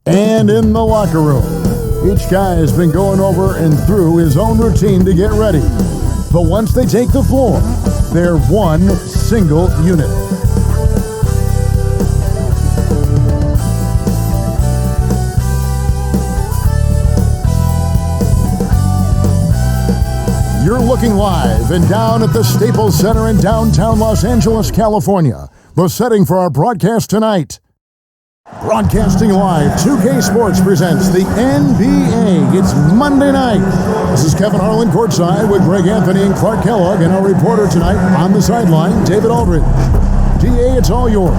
And in the locker room, each guy has been going over and through his own routine to get ready. But once they take the floor, they're one single unit. You're looking live and down at the Staples Center in downtown Los Angeles, California. The setting for our broadcast tonight. Broadcasting live, 2K Sports presents the NBA. It's Monday night. This is Kevin Harlan courtside with Greg Anthony and Clark Kellogg, and our reporter tonight on the sideline, David Aldridge. DA, it's all yours.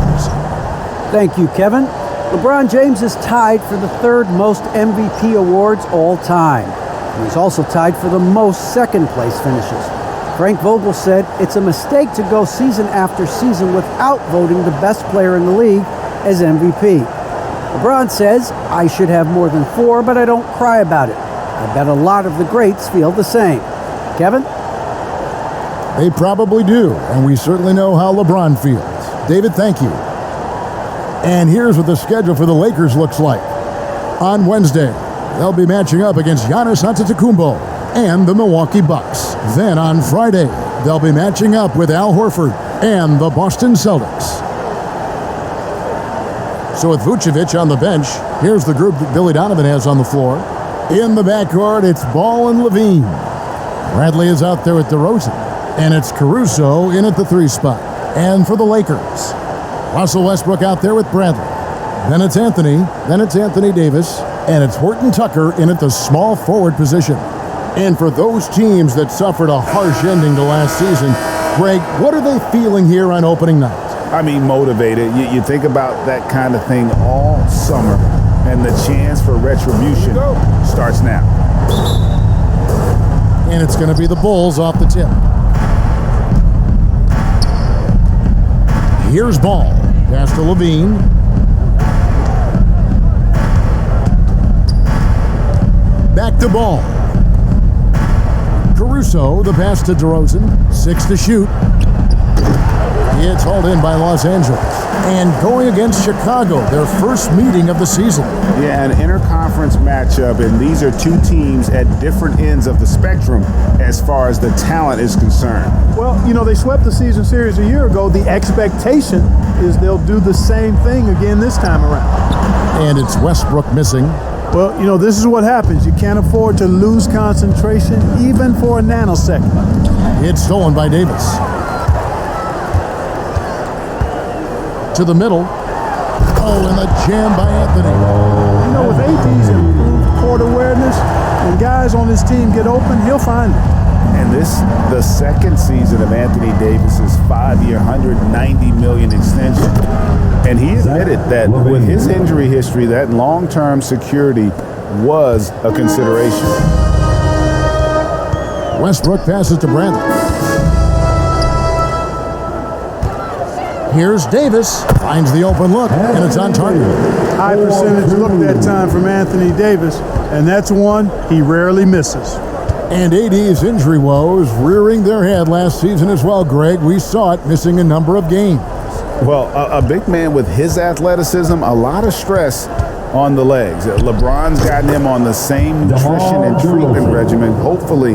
Thank you, Kevin. LeBron James is tied for the third most MVP awards all time. And he's also tied for the most second-place finishes. Frank Vogel said it's a mistake to go season after season without voting the best player in the league as MVP. LeBron says, I should have more than 4, but I don't cry about it. I bet a lot of the greats feel the same. Kevin? They probably do, and we certainly know how LeBron feels. David, thank you. And here's what the schedule for the Lakers looks like. On Wednesday, they'll be matching up against Giannis Antetokounmpo and the Milwaukee Bucks. Then on Friday, they'll be matching up with Al Horford and the Boston Celtics. So with Vucevic on the bench, here's the group that Billy Donovan has on the floor. In the backcourt, it's Ball and Levine. Bradley is out there with DeRozan, and it's Caruso in at the 3 spot. And for the Lakers, Russell Westbrook out there with Bradley. Then it's Anthony Davis, and it's Horton Tucker in at the small forward position. And for those teams that suffered a harsh ending to last season, Greg, what are they feeling here on opening night? I mean, motivated. You think about that kind of thing all summer, and the chance for retribution starts now. And it's going to be the Bulls off the tip. Here's Ball. Pass to Levine. Back to Ball. Caruso, the pass to DeRozan. 6 to shoot. It's hauled in by Los Angeles. And going against Chicago, their first meeting of the season. Yeah, an interconference matchup, and these are two teams at different ends of the spectrum as far as the talent is concerned. Well, you know, they swept the season series a year ago. The expectation is they'll do the same thing again this time around. And it's Westbrook missing. Well, you know, this is what happens. You can't afford to lose concentration even for a nanosecond. It's stolen by Davis. To the middle. Oh, and the jam by Anthony. You know, with AD's improved court awareness, when guys on his team get open, he'll find them. And this, the second season of Anthony Davis's 5-year, $190 million extension. And he admitted that with his injury history, that long-term security was a consideration. Westbrook passes to Bradley. Here's Davis, finds the open look, and it's on target. High percentage look that time from Anthony Davis, and that's one he rarely misses. And AD's injury woes rearing their head last season as well, Greg. We saw it missing a number of games. Well, a big man with his athleticism, a lot of stress on the legs. LeBron's gotten him on the same nutrition and treatment regimen. Hopefully,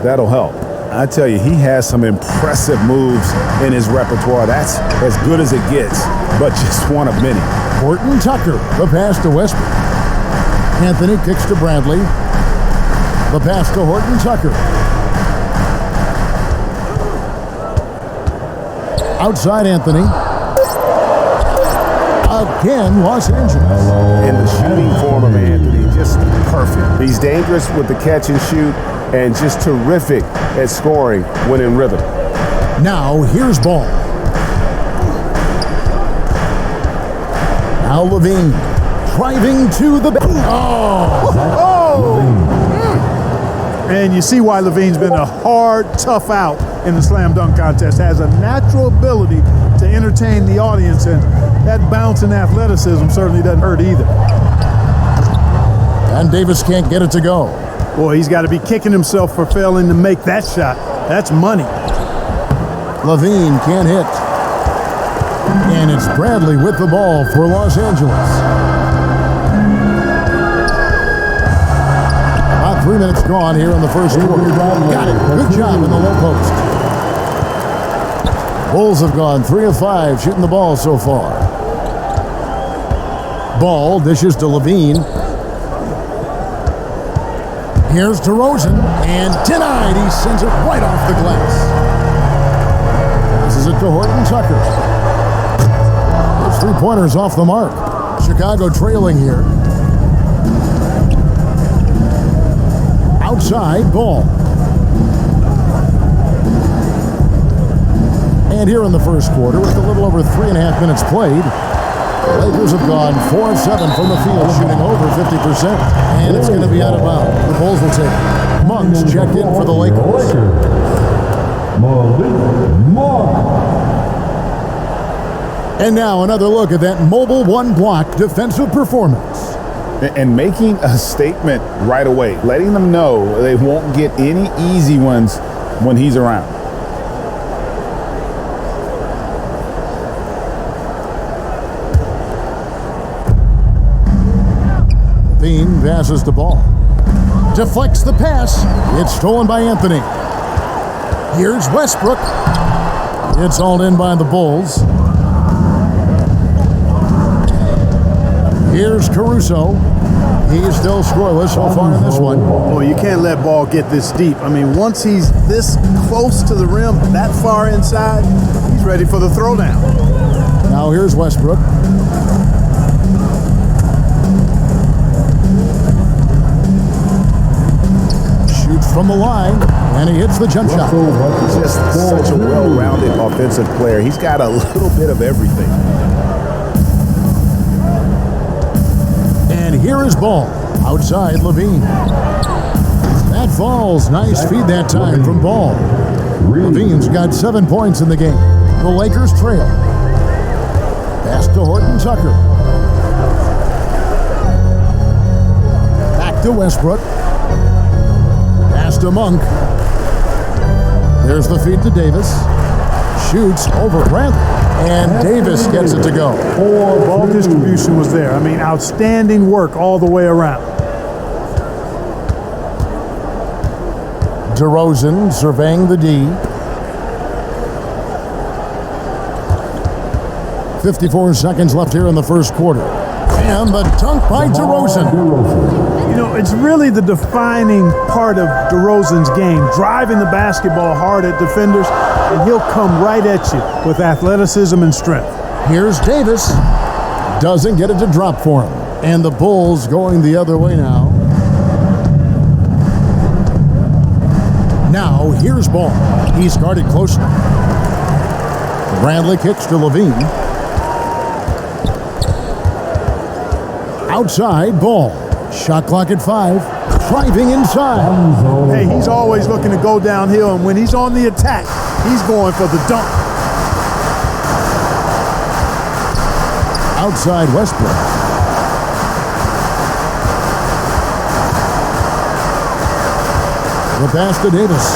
that'll help. I tell you, he has some impressive moves in his repertoire. That's as good as it gets, but just one of many. Horton Tucker, the pass to Westbrook. Anthony kicks to Bradley. The pass to Horton Tucker. Outside Anthony. Again, Los Angeles. And the shooting form of Anthony, just perfect. He's dangerous with the catch and shoot, and just terrific at scoring when in rhythm. Now, here's Ball. Now Levine driving to the And you see why Levine's been a hard, tough out in the slam dunk contest. Has a natural ability to entertain the audience, and that bounce and athleticism certainly doesn't hurt either. And Davis can't get it to go. Boy, he's got to be kicking himself for failing to make that shot. That's money. Levine can't hit. And it's Bradley with the ball for Los Angeles. gone here in the first quarter. Got it. Good job in the low post. Bulls have gone 3 of 5 shooting the ball so far. Ball dishes to Levine. Here's DeRozan, and denied. He sends it right off the glass. This is it to Horton Tucker. Those 3-pointers off the mark. Chicago trailing here. Outside, Ball. And here in the first quarter, with a little over 3.5 minutes played, the Lakers have gone 4 of 7 from the field, shooting over 50%, and it's going to be out of bounds. The Bulls will take it. Monk's checked in for the Lakers. And now another look at that mobile one-block defensive performance. And making a statement right away, letting them know they won't get any easy ones when he's around. Levine passes the ball. Deflects the pass. It's stolen by Anthony. Here's Westbrook. It's hauled in by the Bulls. Here's Caruso. He's still scoreless so far in this one. Well, you can't let Ball get this deep. I mean, once he's this close to the rim, that far inside, he's ready for the throwdown. Now here's Westbrook. Shoots from the line, and he hits the jump shot. He's just such a well-rounded offensive player. He's got a little bit of everything. And here is Ball. Outside, Levine. That falls. Nice feed that time from Ball. Levine's got 7 points in the game. The Lakers trail. Pass to Horton Tucker. Back to Westbrook. Pass to Monk. There's the feed to Davis. Shoots over Brantley. And Davis gets it to go. Ball distribution was there. I mean, outstanding work all the way around. DeRozan surveying the D. 54 seconds left here in the first quarter. And the dunk by DeRozan. You know, it's really the defining part of DeRozan's game, driving the basketball hard at defenders, and he'll come right at you with athleticism and strength. Here's Davis. Doesn't get it to drop for him. And the Bulls going the other way now. Now, here's Ball. He's guarded closely. Bradley kicks to Levine. Outside, Ball. Shot clock at 5. Driving inside. Hey, he's always looking to go downhill, and when he's on the attack, he's going for the dunk. Outside Westbrook. The pass to Davis.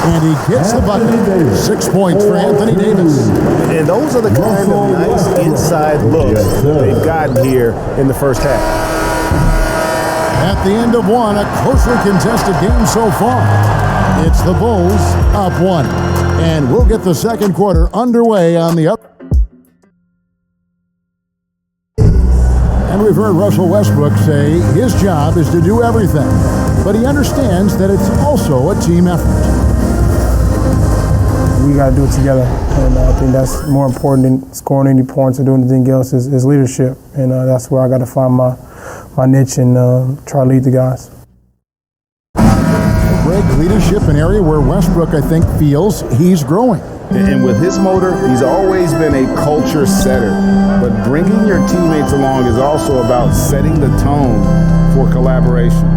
And he gets the bucket. 6 points for Anthony Davis. And those are the kind of nice inside looks they've gotten here in the first half. At the end of one, a closely contested game so far. It's the Bulls up 1. And we'll get the second quarter underway on the up. And we've heard Russell Westbrook say his job is to do everything. But he understands that it's also a team effort. We got to do it together, and I think that's more important than scoring any points or doing anything else is leadership, and that's where I got to find my niche and try to lead the guys. Greg, leadership, an area where Westbrook, I think, feels he's growing. And with his motor, he's always been a culture setter. But bringing your teammates along is also about setting the tone for collaboration.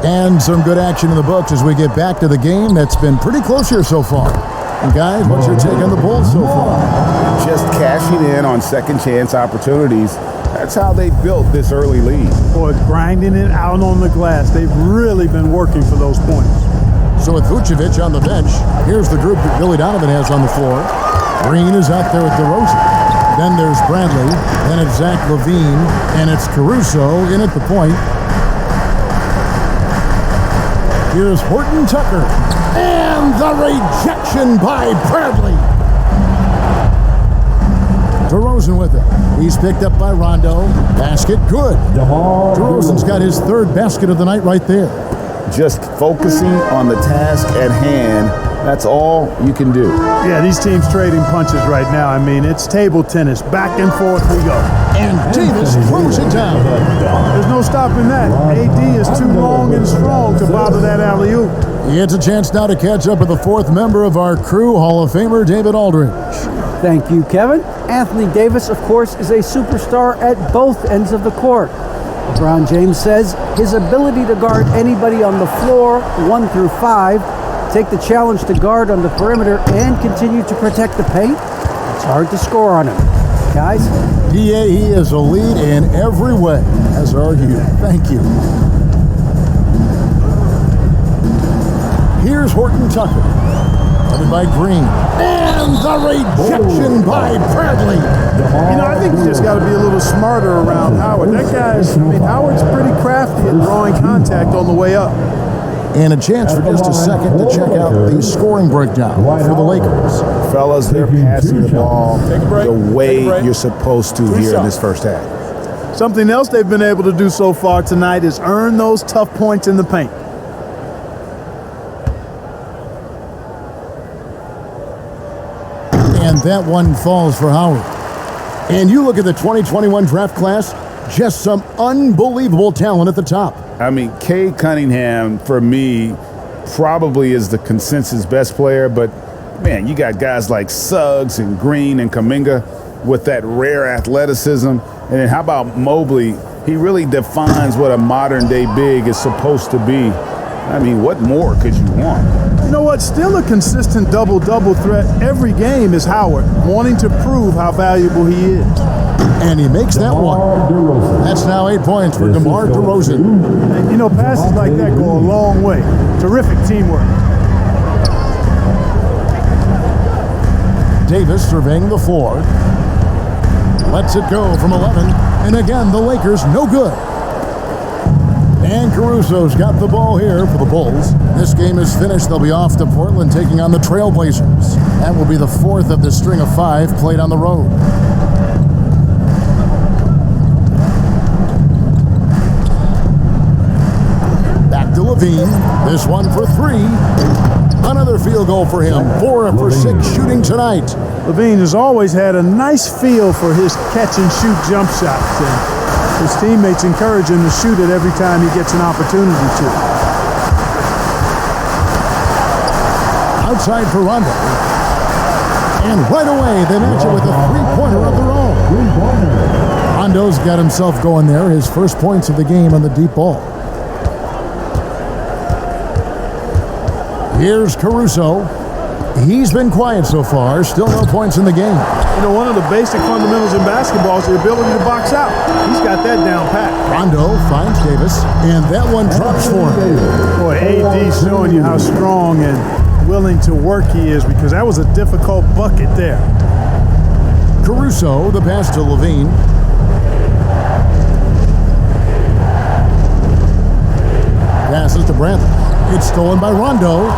And some good action in the books as we get back to the game that's been pretty close here so far. And guys, what's your take on the Bulls so far? Just cashing in on second chance opportunities. That's how they built this early lead. Boy, grinding it out on the glass. They've really been working for those points. So with Vucevic on the bench, here's the group that Billy Donovan has on the floor. Green is out there with DeRozan. Then there's Bradley. Then it's Zach Levine. And it's Caruso in at the point. Here's Horton Tucker. And the rejection by Bradley. DeRozan with it. He's picked up by Rondo. Basket good. DeRozan's got his third basket of the night right there. Just focusing on the task at hand. That's all you can do. Yeah, these teams trading punches right now. I mean, it's table tennis. Back and forth we go. And Davis throws it down. There's no stopping that. AD is too long and strong to bother that alley-oop. It's a chance now to catch up with the fourth member of our crew, Hall of Famer David Aldridge. Thank you, Kevin. Anthony Davis, of course, is a superstar at both ends of the court. LeBron James says his ability to guard anybody on the floor, 1 through 5, take the challenge to guard on the perimeter, and continue to protect the paint, it's hard to score on him. Guys? He is a lead in every way, as are you. Thank you. Here's Horton Tucker. Covered by Green. And the rejection by Bradley. You know, I think you just got to be a little smarter around Howard. That guy's, Howard's pretty crafty at drawing contact on the way up. And a chance for just a second to check out the scoring breakdown for the Lakers. Fellas, they're passing the ball the way you're supposed to here in this first half. Something else they've been able to do so far tonight is earn those tough points in the paint. And that one falls for Howard. And you look at the 2021 draft class, just some unbelievable talent at the top. I mean, Cade Cunningham, for me, probably is the consensus best player. But, man, you got guys like Suggs and Green and Kuminga with that rare athleticism. And then how about Mobley? He really defines what a modern-day big is supposed to be. I mean, what more could you want? You know what? Still a consistent double-double threat every game is Howard, wanting to prove how valuable he is. And he makes that one. That's now 8 points for DeMar DeRozan. And, you know, passes like that go a long way. Terrific teamwork. Davis surveying the floor. Lets it go from 11. And again, the Lakers no good. And Caruso's got the ball here for the Bulls. This game is finished. They'll be off to Portland taking on the Trailblazers. That will be the fourth of the string of 5 played on the road. Back to Levine. This one for 3. Another field goal for him. 4 for 6 shooting tonight. Levine has always had a nice feel for his catch-and-shoot jump shots. And his teammates encourage him to shoot it every time he gets an opportunity to. Outside for Rondo. And right away, they match it with a three-pointer of their own. Rondo's got himself going there. His first points of the game on the deep ball. Here's Caruso. He's been quiet so far. Still no points in the game. You know, one of the basic fundamentals in basketball is the ability to box out. He's got that down pat. Rondo finds Davis, and that one drops for him. Boy, AD showing you how strong and willing to work he is, because that was a difficult bucket there. Caruso, the pass to Levine. Passes to Bradley. It's stolen by Rondo.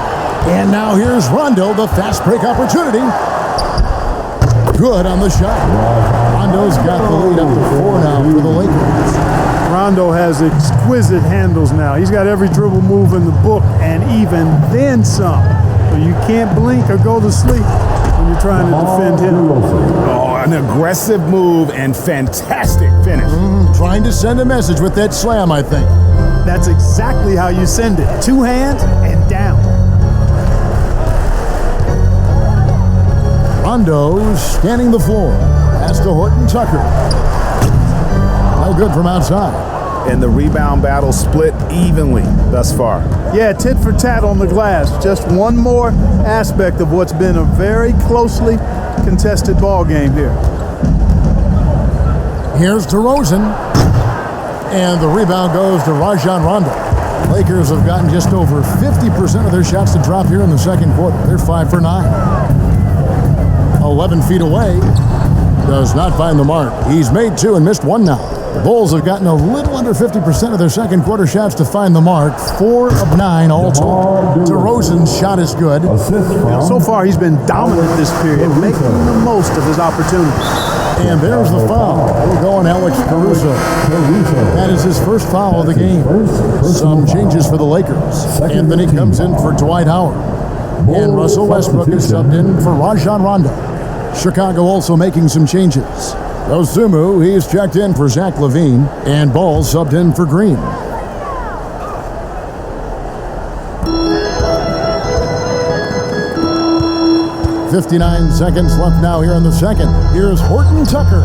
And now here's Rondo, the fast break opportunity. Good on the shot. Rondo's got the lead up to 4 now for the Lakers. Rondo has exquisite handles now. He's got every dribble move in the book, and even then some. So you can't blink or go to sleep when you're trying to defend him. Oh, an aggressive move and fantastic finish. Trying to send a message with that slam, I think. That's exactly how you send it. 2 hands and down. Rondo scanning the floor. Pass to Horton Tucker. No good from outside. And the rebound battle split evenly thus far. Yeah, tit for tat on the glass. Just one more aspect of what's been a very closely contested ball game here. Here's DeRozan. And the rebound goes to Rajon Rondo. Lakers have gotten just over 50% of their shots to drop here in the second quarter. They're 5 for 9. 11 feet away. does not find the mark. He's made 2 and missed 1 now. The Bulls have gotten a little under 50% of their second quarter shots to find the mark. 4 of 9 all told. DeRozan's shot is good. So far, he's been dominant this period, making the most of his opportunities. And there's the foul. We'll go on Alex Caruso. That is his first foul of the game. Some changes for the Lakers. Anthony comes in for Dwight Howard. And Russell Westbrook is subbed in for Rajon Rondo. Chicago also making some changes. Dosunmu, he's checked in for Zach LaVine. And Ball subbed in for Green. .59 seconds left now here in the second. Here's Horton Tucker,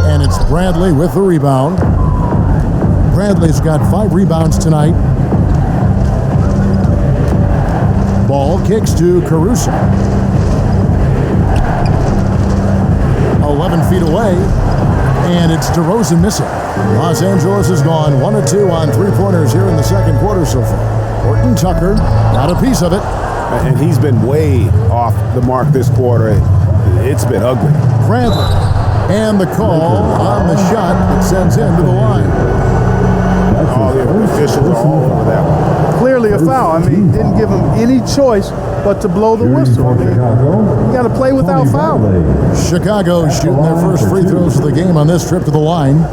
and it's Bradley with the rebound. Bradley's got 5 rebounds tonight. Ball kicks to Caruso. 11 feet away, and it's DeRozan missing. Los Angeles has gone 1 of 2 on 3-pointers here in the second quarter so far. Horton Tucker got a piece of it. And he's been way off the mark this quarter. It's been ugly. Bradley. And the call on the shot that sends him to the line. All the officials are all over that one. Clearly a foul. I mean, he didn't give him any choice but to blow the whistle. I mean, you got to play without fouling. Chicago shooting their first free throws of the game on this trip to the line.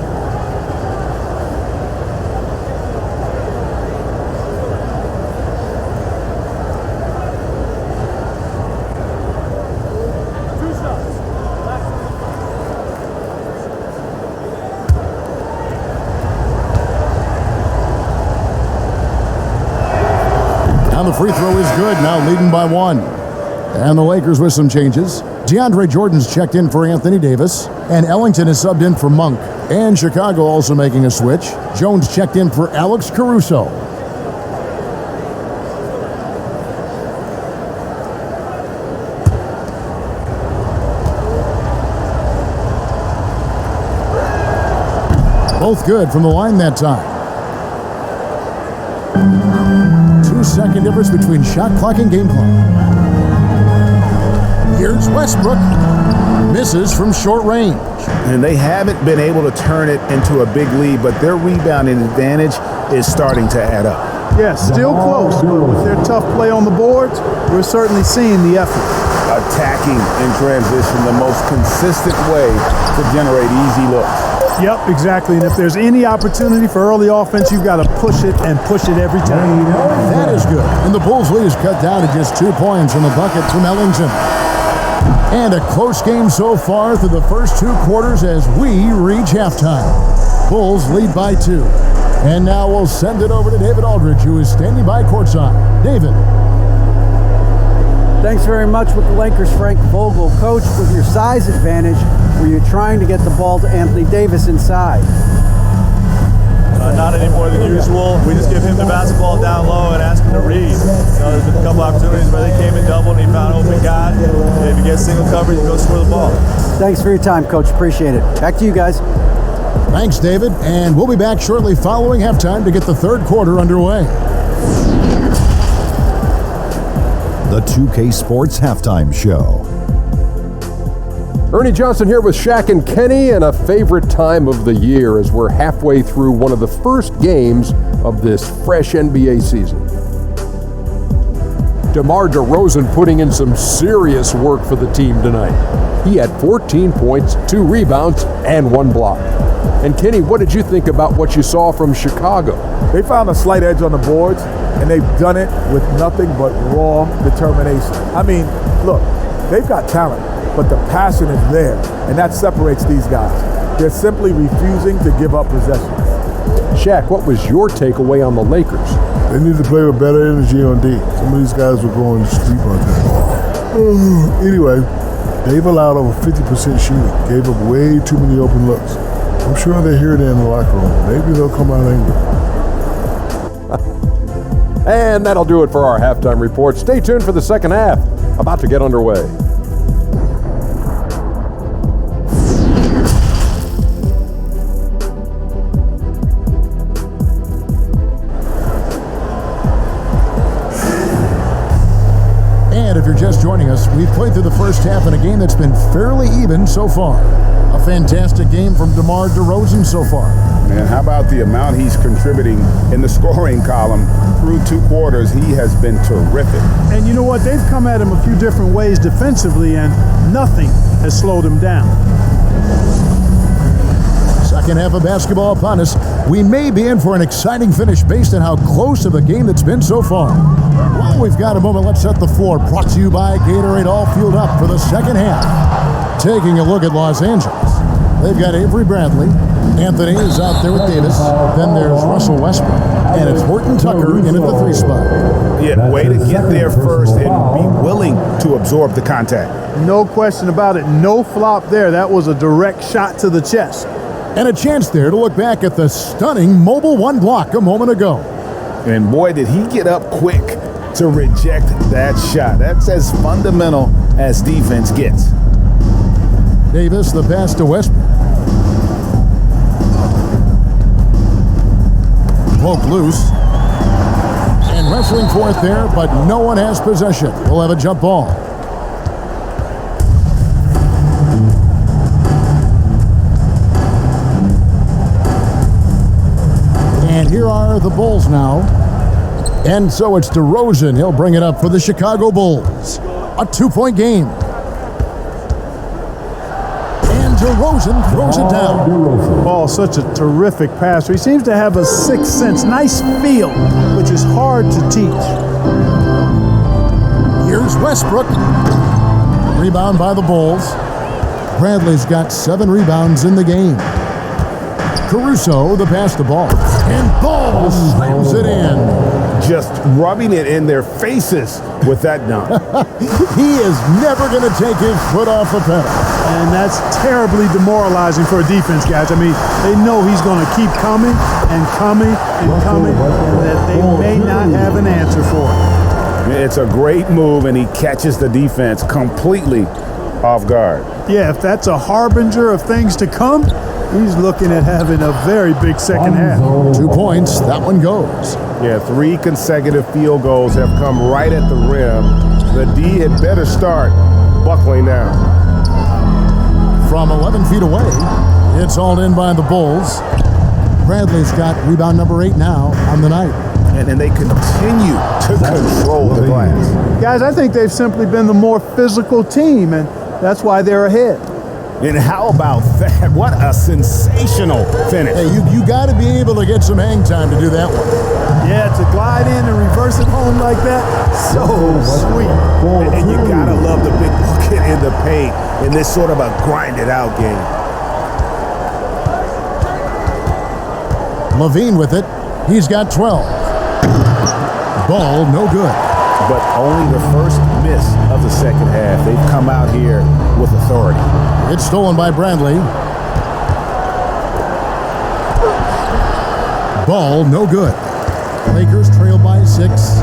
The free throw is good, now leading by 1. And the Lakers with some changes. DeAndre Jordan's checked in for Anthony Davis, and Ellington is subbed in for Monk. And Chicago also making a switch. Jones checked in for Alex Caruso. Both good from the line that time. 2-second difference between shot clock and game clock. Here's Westbrook. Misses from short range. And they haven't been able to turn it into a big lead, but their rebounding advantage is starting to add up. Yes, still close, but with their tough play on the boards, we're certainly seeing the effort. Attacking in transition, the most consistent way to generate easy looks. Yep, exactly. And if there's any opportunity for early offense, you've got to push it and push it every time. That is good. And the Bulls' lead is cut down to just 2 points from the bucket from Ellington. And a close game so far through the first 2 quarters as we reach halftime. Bulls lead by 2. And now we'll send it over to David Aldridge, who is standing by courtside. David. Thanks very much with the Lakers, Frank Vogel. Coach, with your size advantage, were you trying to get the ball to Anthony Davis inside? Not any more than usual. We just give him the basketball down low and ask him to read. There's been a couple opportunities where they came in double and he found an open guy. And if he gets single coverage, he goes score the ball. Thanks for your time, Coach. Appreciate it. Back to you guys. Thanks, David. And we'll be back shortly following halftime to get the third quarter underway. The 2K Sports Halftime Show. Ernie Johnson here with Shaq and Kenny, and a favorite time of the year as we're halfway through one of the first games of this fresh NBA season. DeMar DeRozan putting in some serious work for the team tonight. He had 14 points, 2 rebounds, and 1 block. And Kenny, what did you think about what you saw from Chicago? They found a slight edge on the boards, and they've done it with nothing but raw determination. I mean, look, they've got talent, but the passion is there, and that separates these guys. They're simply refusing to give up possessions. Shaq, what was your takeaway on the Lakers? They need to play with better energy on D. Some of these guys were going to sleep on that. Anyway, they've allowed over 50% shooting, gave up way too many open looks. I'm sure they hear that in the locker room. Maybe they'll come out angry. And that'll do it for our halftime report. Stay tuned for the second half, about to get underway. And if you're just joining us, we've played through the first half in a game that's been fairly even so far. A fantastic game from DeMar DeRozan so far. Man, how about the amount he's contributing in the scoring column through 2 quarters? He has been terrific. And you know what? They've come at him a few different ways defensively, and nothing has slowed him down. Second half of basketball upon us. We may be in for an exciting finish based on how close of a game it's been so far. While we've got a moment, let's set the floor. Brought to you by Gatorade, all fueled up for the second half. Taking a look at Los Angeles. They've got Avery Bradley. Anthony is out there with Davis. Then there's Russell Westbrook. And it's Horton Tucker in at the 3 spot. Yeah, way to get there first and be willing to absorb the contact. No question about it. No flop there. That was a direct shot to the chest. And a chance there to look back at the stunning mobile 1 block a moment ago. And boy, did he get up quick to reject that shot. That's as fundamental as defense gets. Davis, the pass to Westbrook. Poke loose. And wrestling for it there, but no one has possession. We'll have a jump ball. And here are the Bulls now. And so it's DeRozan. He'll bring it up for the Chicago Bulls. A 2-point game. And DeRozan throws it down. Ball, such a terrific passer. He seems to have a sixth sense, nice feel, which is hard to teach. Here's Westbrook. Rebound by the Bulls. Bradley's got 7 rebounds in the game. Caruso, the pass to Ball. And Ball slams it in. Just rubbing it in their faces with that dunk. He is never going to take his foot off the pedal. And that's terribly demoralizing for a defense, guys. I mean, they know he's going to keep coming and coming and coming, and that they may not have an answer for it. It's a great move, and he catches the defense completely off guard. Yeah, if that's a harbinger of things to come, he's looking at having a very big second half. 2 points, that one goes. Yeah, 3 consecutive field goals have come right at the rim. The D had better start buckling down. From 11 feet away, it's hauled in by the Bulls. Bradley's got rebound number 8 now on the night. And they continue to control the glass. Guys, I think they've simply been the more physical team, and that's why they're ahead. And how about that? What a sensational finish. Hey, you got to be able to get some hang time to do that one. Yeah, to glide in and reverse it home like that, so sweet. And you got to love the big bucket in the paint in this sort of a grinded-out game. Levine with it. He's got 12. Ball, no good. But only the first miss of the second half. They've come out here with authority. It's stolen by Bradley. Ball, no good. Lakers trail by 6.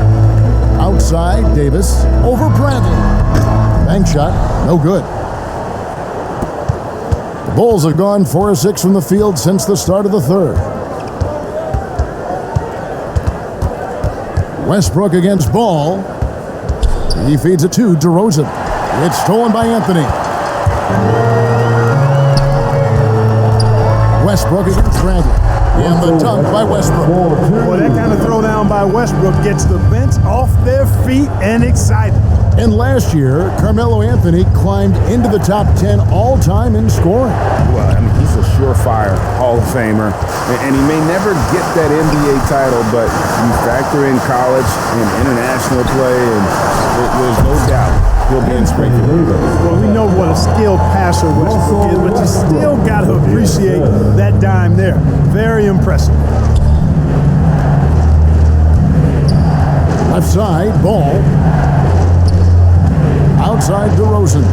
Outside, Davis. Over Bradley. Bank shot, no good. The Bulls have gone 4 of 6 from the field since the start of the third. Westbrook against Ball. He feeds it to DeRozan. It's stolen by Anthony. Westbrook against Bradley. And the dunk by Westbrook. Boy, that kind of throwdown by Westbrook gets the bench off their feet and excited. And last year, Carmelo Anthony climbed into the top 10 all-time in scoring. Well, I mean, he's a surefire Hall of Famer, and he may never get that NBA title, but you factor in college and international play, and there's no doubt he'll be in spectacular. Well, we know what a skilled passer Westbrook is, but you still got to appreciate that dime there. Very impressive. Left side, Ball. Outside DeRozan.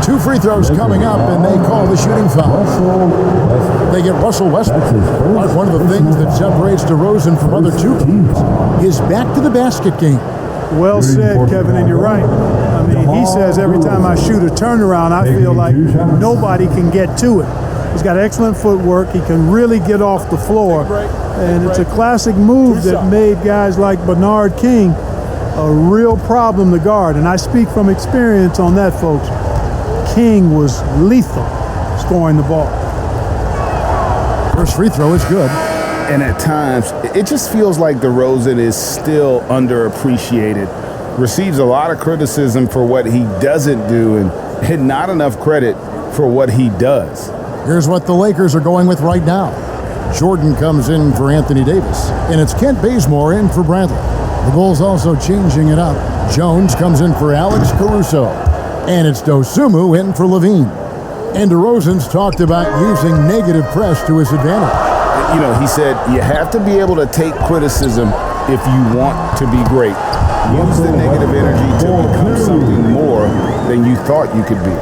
Two free throws coming up, and they call the shooting foul. They get Russell Westbrook. One of the things that separates DeRozan from other two teams is back to the basket game. Well said, Kevin, and you're right. I mean, he says every time I shoot a turnaround, I feel like nobody can get to it. He's got excellent footwork. He can really get off the floor. And it's a classic move that made guys like Bernard King a real problem to guard, and I speak from experience on that, folks. King was lethal scoring the ball. First free throw is good. And at times, it just feels like DeRozan is still underappreciated. Receives a lot of criticism for what he doesn't do and not enough credit for what he does. Here's what the Lakers are going with right now. Jordan comes in for Anthony Davis, and it's Kent Bazemore in for Bradley. The Bulls also changing it up. Jones comes in for Alex Caruso, and it's Dosunmu in for Levine. And DeRozan's talked about using negative press to his advantage. You know, he said you have to be able to take criticism if you want to be great. Use the negative energy to become something more than you thought you could be.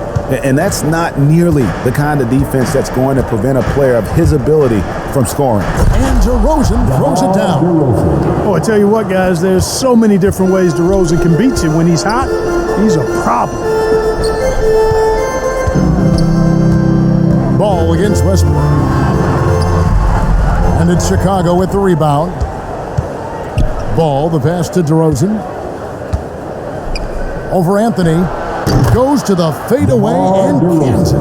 And that's not nearly the kind of defense that's going to prevent a player of his ability from scoring. And DeRozan throws it down. Oh, I tell you what, guys, there's so many different ways DeRozan can beat you. When he's hot, he's a problem. Ball against Westbrook. And it's Chicago with the rebound. Ball, the pass to DeRozan. Over Anthony. Goes to the fadeaway and cans it.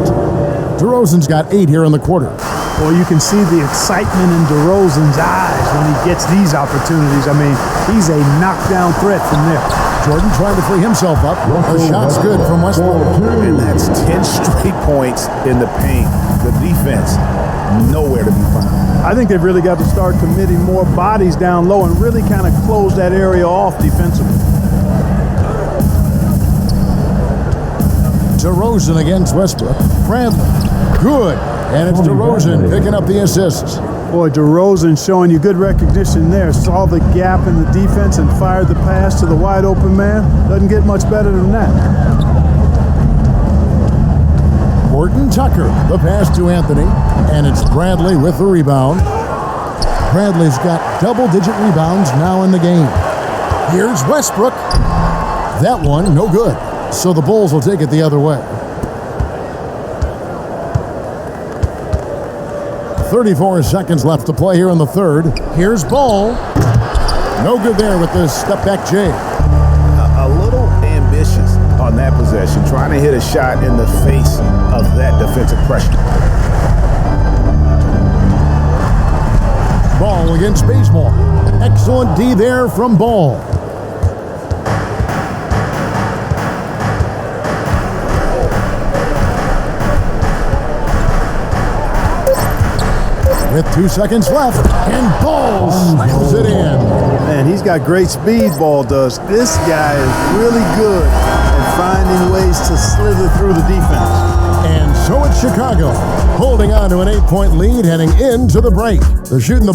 DeRozan's got 8 here in the quarter. Well, you can see the excitement in DeRozan's eyes when he gets these opportunities. I mean, he's a knockdown threat from there. Jordan trying to free himself up. The shot's good from Westbrook. And that's 10 straight points in the paint. The defense, nowhere to be found. I think they've really got to start committing more bodies down low and really kind of close that area off defensively. DeRozan against Westbrook. Bradley, good. And it's DeRozan picking up the assists. Boy, DeRozan showing you good recognition there. Saw the gap in the defense and fired the pass to the wide open man. Doesn't get much better than that. Horton Tucker, the pass to Anthony. And it's Bradley with the rebound. Bradley's got double-digit rebounds now in the game. Here's Westbrook. That one, no good. So the Bulls will take it the other way. 34 seconds left to play here in the third. Here's Ball. No good there with the step-back J. A little ambitious on that possession, trying to hit a shot in the face of that defensive pressure. Ball against Bazemore. Excellent D there from Ball. With 2 seconds left, and Ball slams it in. Man, he's got great speed, Ball does. This guy is really good at finding ways to slither through the defense. And so it's Chicago, holding on to an 8-point lead heading into the break. They're shooting the...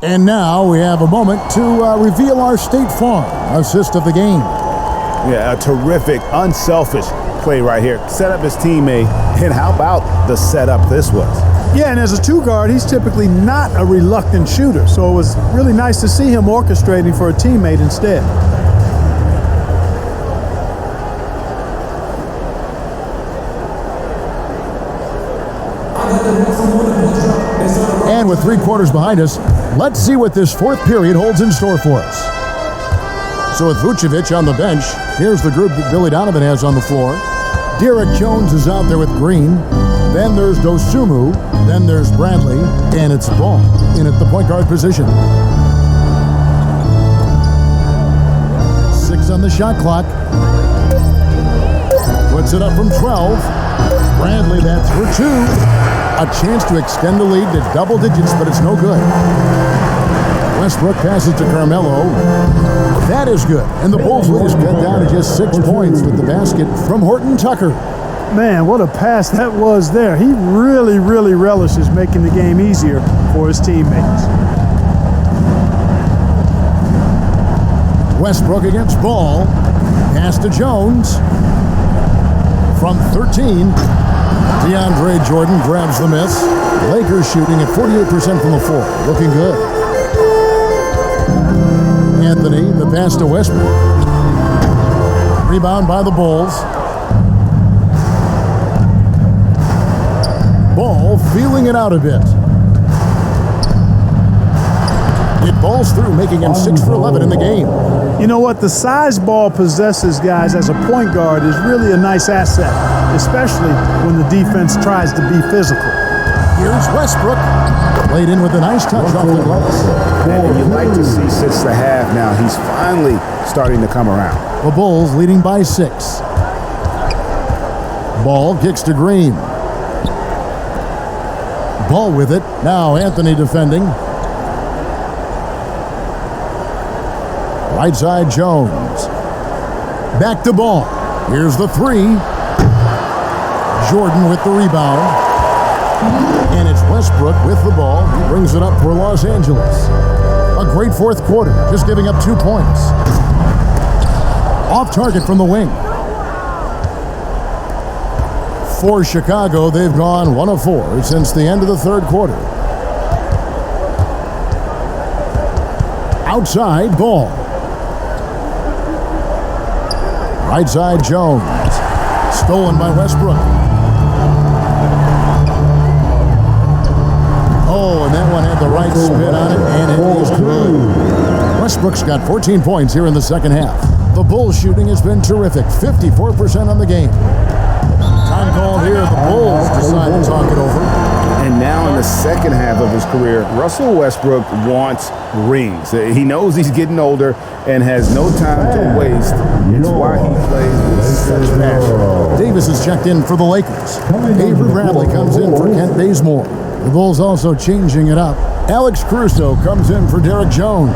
And now we have a moment to reveal our State Farm assist of the game. Yeah, a terrific, unselfish play right here. Set up his teammate, and how about the setup this was? Yeah, and as a two guard, he's typically not a reluctant shooter, so it was really nice to see him orchestrating for a teammate instead. And with 3 quarters behind us, let's see what this fourth period holds in store for us. So with Vucevic on the bench, here's the group that Billy Donovan has on the floor. Derek Jones is out there with Green. Then there's Dosunmu. Then there's Bradley. And it's Ball in at the point guard position. 6 on the shot clock. Puts it up from 12. Bradley, that's for 2. A chance to extend the lead to double digits, but it's no good. Westbrook passes to Carmelo. That is good. And the Bulls lead is cut down to just 6 points with the basket from Horton Tucker. Man, what a pass that was there. He really, really relishes making the game easier for his teammates. Westbrook against Ball. Pass to Jones. From 13, DeAndre Jordan grabs the miss. Lakers shooting at 48% from the floor. Looking good. Anthony, the pass to Westbrook. Rebound by the Bulls. Ball feeling it out a bit. It balls through, making him 6 for 11 in the game. You know what? The size ball possesses, guys, as a point guard is really a nice asset, especially when the defense tries to be physical. Here's Westbrook. Played in with a nice touch off the glass. And you like to see since the half now, he's finally starting to come around. The Bulls leading by 6. Ball kicks to Green. Ball with it. Now Anthony defending. Right side Jones. Back to Ball. Here's the 3. Jordan with the rebound. And it's Westbrook with the ball. He brings it up for Los Angeles. A great fourth quarter, just giving up 2 points. Off target from the wing. For Chicago, they've gone 1 of 4 since the end of the third quarter. Outside, Ball. Right side, Jones. Stolen by Westbrook. Oh, and that one had the right spin on it, and it is good. Westbrook's got 14 points here in the second half. The Bulls shooting has been terrific, 54% on the game. Time called here, the Bulls decide to talk it over. And now in the second half of his career, Russell Westbrook wants rings. He knows he's getting older and has no time to waste. It's why he plays with such passion. Davis is checked in for the Lakers. Avery Bradley comes in for Kent Bazemore. The Bulls also changing it up. Alex Caruso comes in for Derek Jones.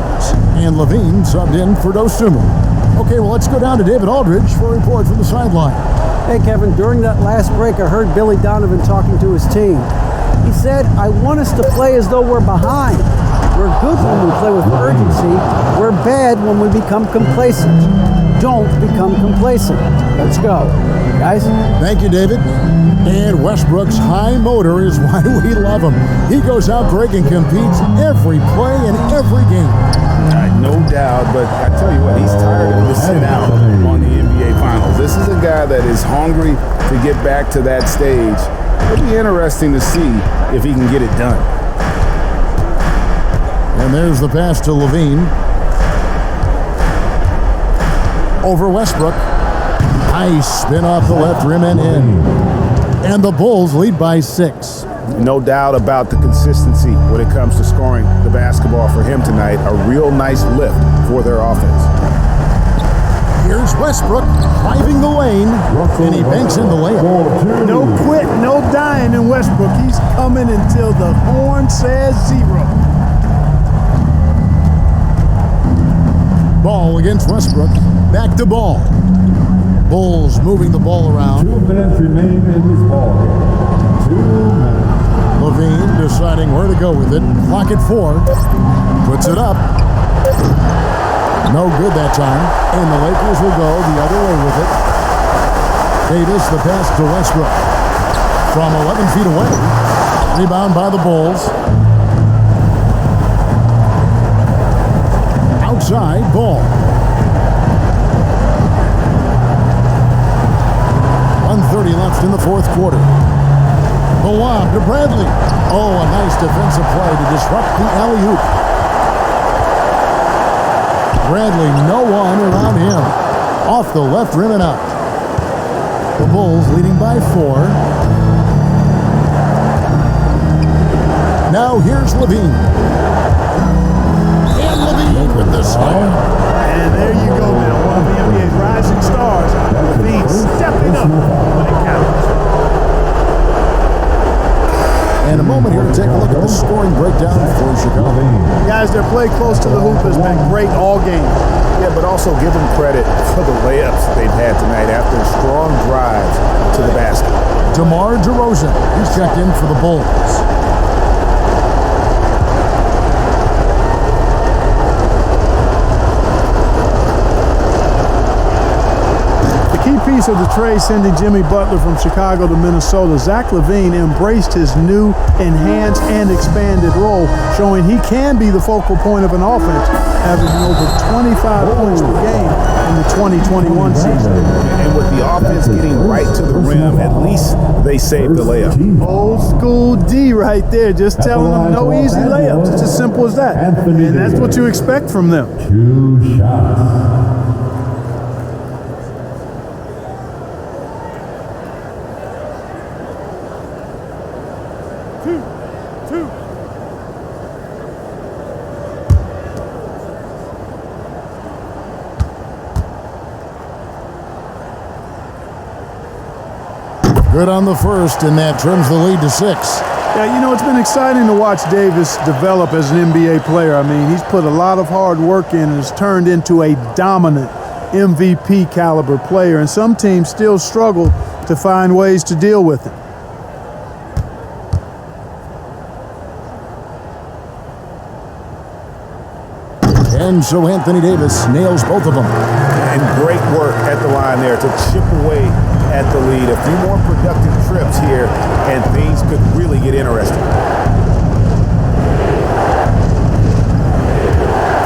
And Levine subbed in for Dosunmu. Okay, well, let's go down to David Aldridge for a report from the sideline. Hey, Kevin, during that last break, I heard Billy Donovan talking to his team. He said, I want us to play as though we're behind. We're good when we play with urgency. We're bad when we become complacent. Don't become complacent. Let's go. Guys? Thank you, David. And Westbrook's high motor is why we love him. He goes out, Greg, and competes every play and every game. No doubt, but I tell you what, he's tired of missing out on the NBA Finals. This is a guy that is hungry to get back to that stage. It'll be interesting to see if he can get it done. And there's the pass to Levine. Over Westbrook. Nice spin off the left rim and in. And the Bulls lead by 6. No doubt about the consistency when it comes to scoring the basketball for him tonight. A real nice lift for their offense. Here's Westbrook driving the lane, and he banks in the layup. No quit, no dying in Westbrook. He's coming until the horn says 0. Ball against Westbrook. Back to Ball. Bulls moving the ball around. 2 minutes remain in this ball game. 2 minutes. Levine deciding where to go with it. Clock at 4. Puts it up. No good that time. And the Lakers will go the other way with it. Davis, the pass to Westbrook. From 11 feet away. Rebound by the Bulls. Outside, Ball. 1:30 left in the fourth quarter. The lob to Bradley. Oh, a nice defensive play to disrupt the alley-oop. Bradley, no one around him. Off the left rim and out. The Bulls leading by 4. Now here's Levine. And Levine with the slam. And there you go now. One of the NBA's rising stars. Levine stepping up when it counts. And a moment here to take a look at the scoring breakdown for Chicago. Guys, their play close to the hoop has been great all game. Yeah, but also give them credit for the layups they've had tonight after strong drives to the basket. DeMar DeRozan, he's checked in for the Bulls. Key piece of the trade sending Jimmy Butler from Chicago to Minnesota, Zach LaVine embraced his new enhanced and expanded role, showing he can be the focal point of an offense, averaging over 25 points per game in the 2021 season. And with the offense getting right to the rim, at least they saved the layup. Old school D right there, just telling them no easy layups. It's as simple as that. And that's what you expect from them. 2 shots. Good on the first, and that trims the lead to 6. Yeah, you know, it's been exciting to watch Davis develop as an NBA player. I mean, he's put a lot of hard work in and has turned into a dominant MVP caliber player, and some teams still struggle to find ways to deal with him. And so Anthony Davis nails both of them. And great work at the line there to chip away at the lead. A few more productive trips here, and things could really get interesting.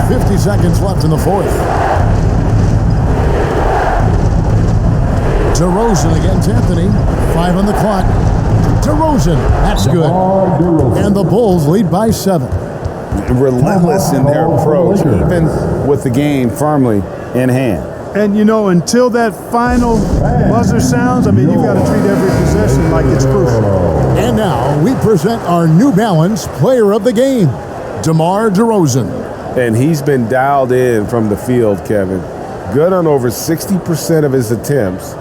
50 seconds left in the fourth. DeRozan against Anthony. 5 on the clock. DeRozan, that's good. And the Bulls lead by 7. Relentless in their approach, even with the game firmly in hand. And, you know, until that final buzzer sounds, I mean, you've got to treat every possession like it's crucial. And now we present our New Balance Player of the Game, DeMar DeRozan. And he's been dialed in from the field, Kevin. Good on over 60% of his attempts.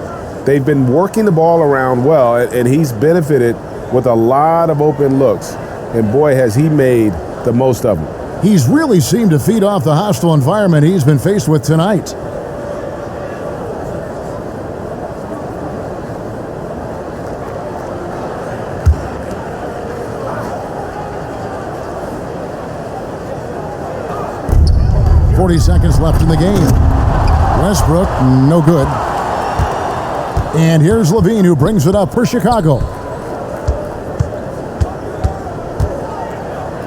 They've been working the ball around well, and he's benefited with a lot of open looks. And boy, has he made the most of them. He's really seemed to feed off the hostile environment he's been faced with tonight. .40 seconds left in the game. Westbrook, no good. And here's Levine, who brings it up for Chicago.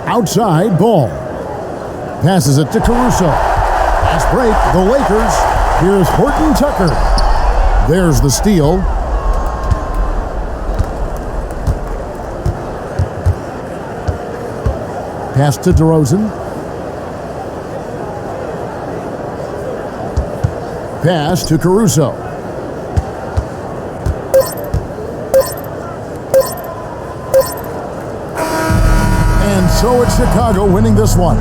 Outside, Ball. Passes it to Caruso. Fast break, the Lakers. Here's Horton Tucker. There's the steal. Pass to DeRozan. Pass to Caruso. And so it's Chicago winning this one.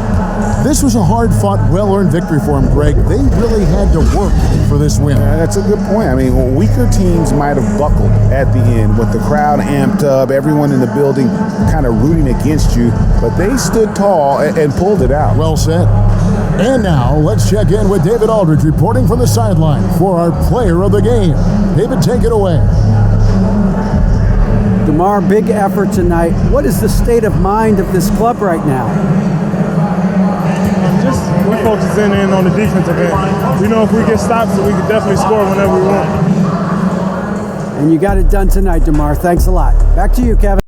This was a hard-fought, well-earned victory for them, Greg. They really had to work for this win. That's a good point. I mean, weaker teams might have buckled at the end with the crowd amped up, everyone in the building kind of rooting against you, but they stood tall and pulled it out. Well said. And now, let's check in with David Aldridge reporting from the sideline for our player of the game. David, take it away. DeMar, big effort tonight. What is the state of mind of this club right now? We focus in on the defensive end. We know if we get stops, we can definitely score whenever we want. And you got it done tonight, DeMar. Thanks a lot. Back to you, Kevin.